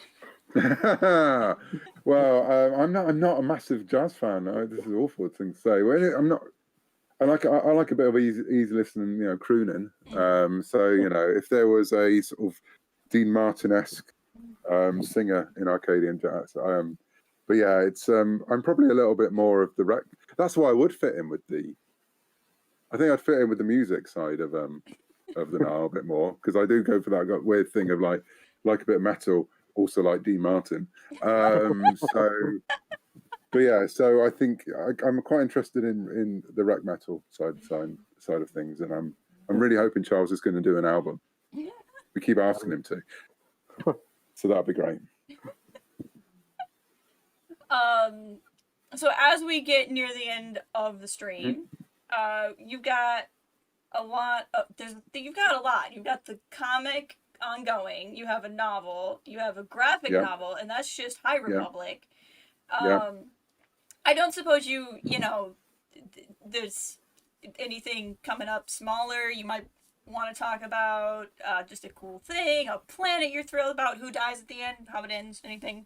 Well, I'm not a massive jazz fan. This is an awful thing to say. Well, I'm not. I like a bit of easy listening, crooning. So if there was a sort of Dean Martin-esque singer in Arcadian jazz, but yeah, it's I'm probably a little bit more of the rec. That's why I would fit in with I think I'd fit in with the music side of the Nile a bit more, because I do go for that weird thing of like a bit of metal, also like Dean Martin. But yeah, so I think I'm quite interested in the rec metal side of things, and I'm really hoping Charles is going to do an album. We keep asking him to, so that'd be great. So as we get near the end of the stream, you've got a lot. You've got a lot. You've got the comic ongoing. You have a novel. You have a graphic novel, and that's just High Republic. I don't suppose there's anything coming up smaller you might want to talk about, just a cool thing, a planet you're thrilled about, who dies at the end, how it ends, anything?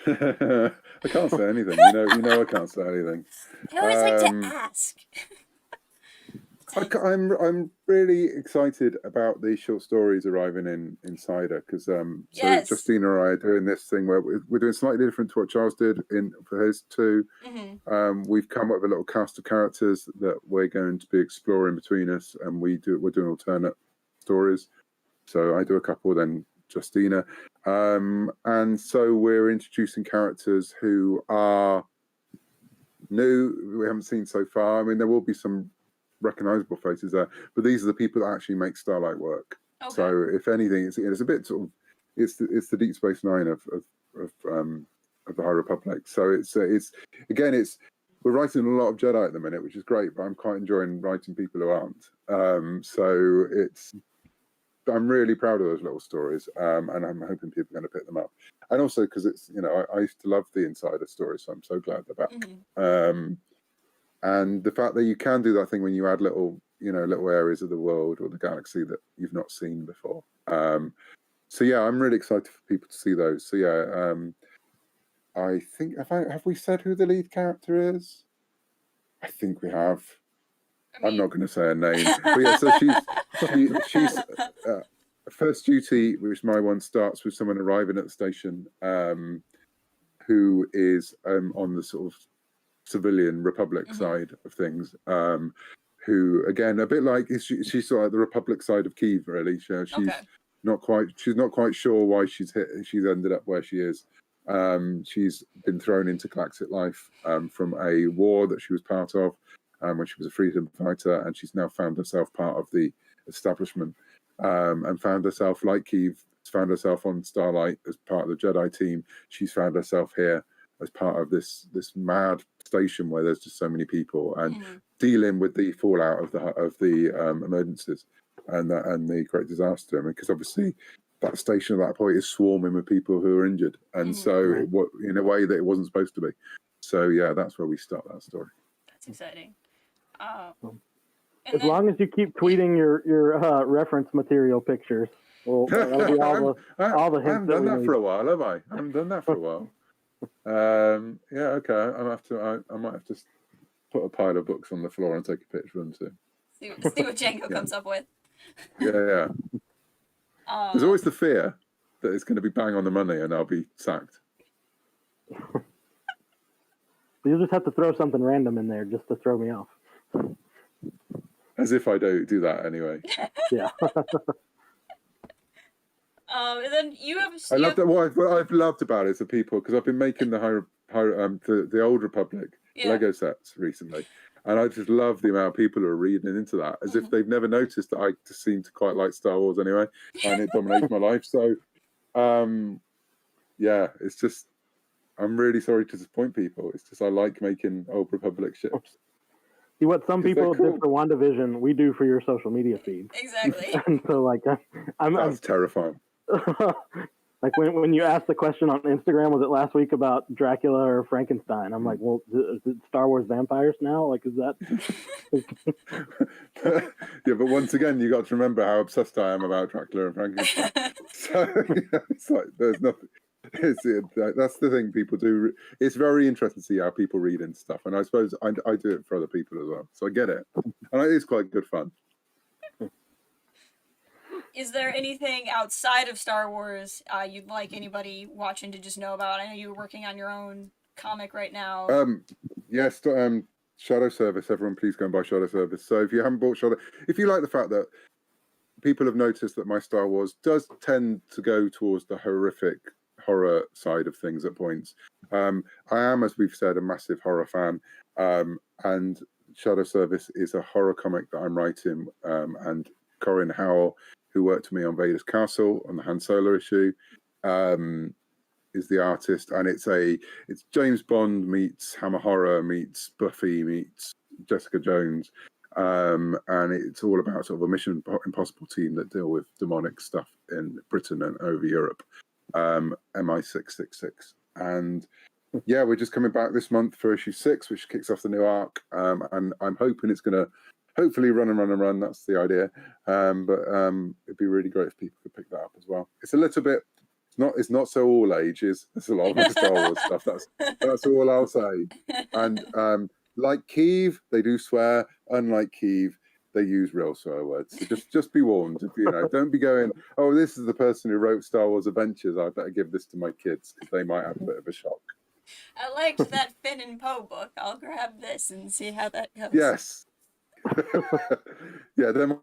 I can't say anything. You know I can't say anything. I always like to ask. I'm really excited about these short stories arriving in Cider, because so Justina and I are doing this thing where we're doing slightly different to what Charles did for his two. We've come up with a little cast of characters that we're going to be exploring between us, and we're doing alternate stories. So I do a couple, then Justina, and so we're introducing characters who are new, we haven't seen so far. I mean, there will be some recognizable faces there, but these are the people that actually make Starlight work. Okay. So if anything, it's a bit sort of it's the Deep Space Nine of the High Republic. So it's we're writing a lot of Jedi at the minute, which is great, but I'm quite enjoying writing people who aren't. So I'm really proud of those little stories, and I'm hoping people are going to pick them up. And also because it's I used to love the Insider stories, so I'm so glad they're back. And the fact that you can do that thing when you add little areas of the world or the galaxy that you've not seen before. So yeah, I'm really excited for people to see those. So yeah, I think have we said who the lead character is? I think we have. I'm not going to say her name, but yeah. So she's first duty, which my one starts with someone arriving at the station, who is on the sort of civilian Republic side of things, who again a bit like she's sort of like the Republic side of Kiev, really. She's not quite sure why she's ended up where she is. She's been thrown into galactic life from a war that she was part of when she was a freedom fighter, and she's now found herself part of the establishment, and found herself, like Kiev, found herself on Starlight as part of the Jedi team. She's found herself here as part of this mad station where there's just so many people, and dealing with the fallout of the emergencies and the great disaster. I mean, because obviously that station at that point is swarming with people who are injured, and so in a way that it wasn't supposed to be. So yeah, that's where we start that story. That's exciting. As long as you keep tweeting your reference material pictures, well, that'll be all the hints. I haven't done that for a while, have I? I haven't done that for a while. Yeah, okay. I might have to put a pile of books on the floor and take a picture of them too. See what Django comes up with. Yeah. There's always the fear that it's going to be bang on the money and I'll be sacked. You'll just have to throw something random in there just to throw me off. As if I don't do that anyway. Yeah. And then you have. I love that. What I've loved about it is the people, because I've been making the Old Republic Lego sets recently, and I just love the amount of people who are reading into that as if they've never noticed that I just seem to quite like Star Wars anyway, and it dominates my life. So, yeah, it's just I'm really sorry to disappoint people. It's just I like making Old Republic ships. See, what some people did for WandaVision, we do for your social media feed. Exactly. And so, like, that's terrifying. Like when you asked the question on Instagram, was it last week about Dracula or Frankenstein? I'm like, well, is it Star Wars vampires now? Like, is that? Yeah, but once again, you got to remember how obsessed I am about Dracula and Frankenstein. So it's like there's nothing. That's the thing people do. It's very interesting to see how people read into stuff, and I suppose I do it for other people as well. So I get it. and it is quite good fun. Is there anything outside of Star Wars you'd like anybody watching to just know about? I know you're working on your own comic right now. Yes, Shadow Service. Everyone, please go and buy Shadow Service. So if you haven't bought Shadow, if you like the fact that people have noticed that my Star Wars does tend to go towards the horrific horror side of things at points. I am, as we've said, a massive horror fan, and Shadow Service is a horror comic that I'm writing, and Corinne Howell, who worked with me on Vader's Castle on the Han Solo issue, is the artist, and it's James Bond meets Hammer Horror meets Buffy meets Jessica Jones, and it's all about sort of a Mission Impossible team that deal with demonic stuff in Britain and over Europe, MI666, and yeah, we're just coming back this month for issue 6, which kicks off the new arc, and I'm hoping it's going to hopefully run. That's the idea, but it'd be really great if people could pick that up as well. It's a little bit. It's not so all ages. There's a lot of Star Wars stuff. That's all I'll say. And like Kiev, they do swear. Unlike Kiev, they use real swear words. So just be warned. Don't be going, oh, this is the person who wrote Star Wars Adventures. I better give this to my kids because they might have a bit of a shock. I liked that Finn and Poe book. I'll grab this and see how that goes. Yes. Yeah, there'd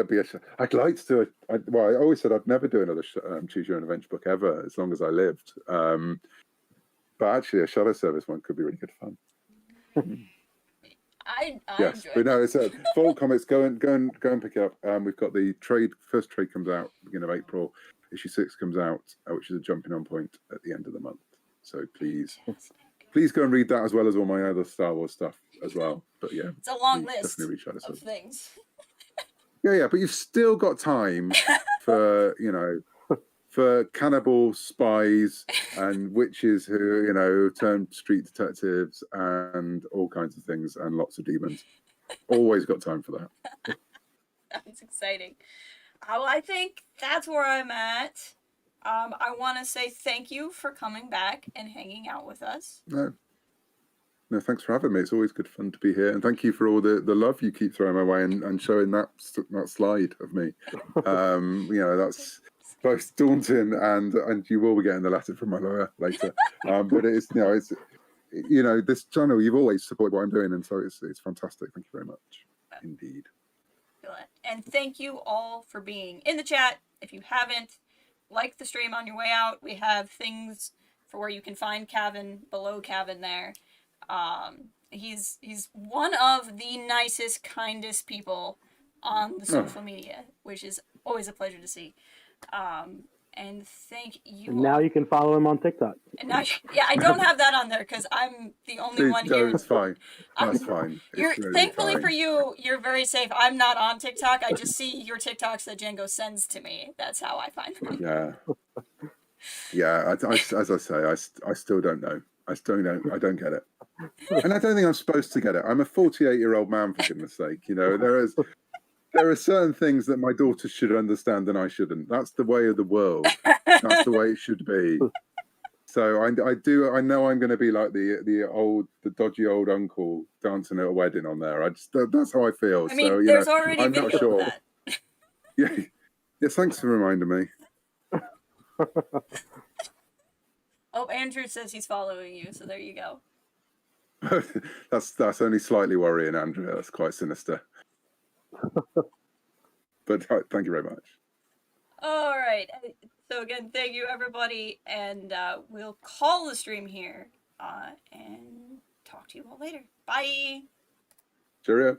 be I'd like to do I always said I'd never do another Choose Your Own Adventure book ever as long as I lived, but actually a Shadow Service one could be really good fun. I yes, but no, it's a Fall Comics. Go and pick it up. We've got the first trade comes out beginning of April. Issue 6 comes out, which is a jumping on point at the end of the month. So please go and read that as well as all my other Star Wars stuff as well. But yeah, it's a long list of things. Yeah, but you've still got time for for cannibal spies and witches who turn street detectives and all kinds of things and lots of demons. Always got time for that. That's exciting. Well, I think that's where I'm at. I want to say thank you for coming back and hanging out with us. No, thanks for having me. It's always good fun to be here, and thank you for all the love you keep throwing my way and showing that slide of me. That's both daunting and you will be getting the letter from my lawyer later. But it's this channel, you've always supported what I'm doing, and so it's fantastic. Thank you very much indeed. And thank you all for being in the chat. If you haven't, like the stream on your way out. We have things for where you can find Cavan below Cavan there. He's one of the nicest, kindest people on the social media, which is always a pleasure to see. And thank you. And now you can follow him on TikTok. And now, I don't have that on there because I'm the only one here. It's fine. That's fine. Thankfully for you, you're very safe. I'm not on TikTok. I just see your TikToks that Django sends to me. That's how I find them. Yeah. As I say, I still don't know. I don't get it. And I don't think I'm supposed to get it. I'm a 48-year-old man, for goodness sake. There are certain things that my daughter should understand and I shouldn't. That's the way of the world. That's the way it should be. So I know I'm going to be like the dodgy old uncle dancing at a wedding on there. That's how I feel. I mean, there's already I'm not sure. Of that. Yeah. Thanks for reminding me. Oh, Andrew says he's following you, so there you go. That's only slightly worrying, Andrew. That's quite sinister. But thank you very much. All right. So again, thank you everybody, and we'll call the stream here and talk to you all later. Bye. Cheerio.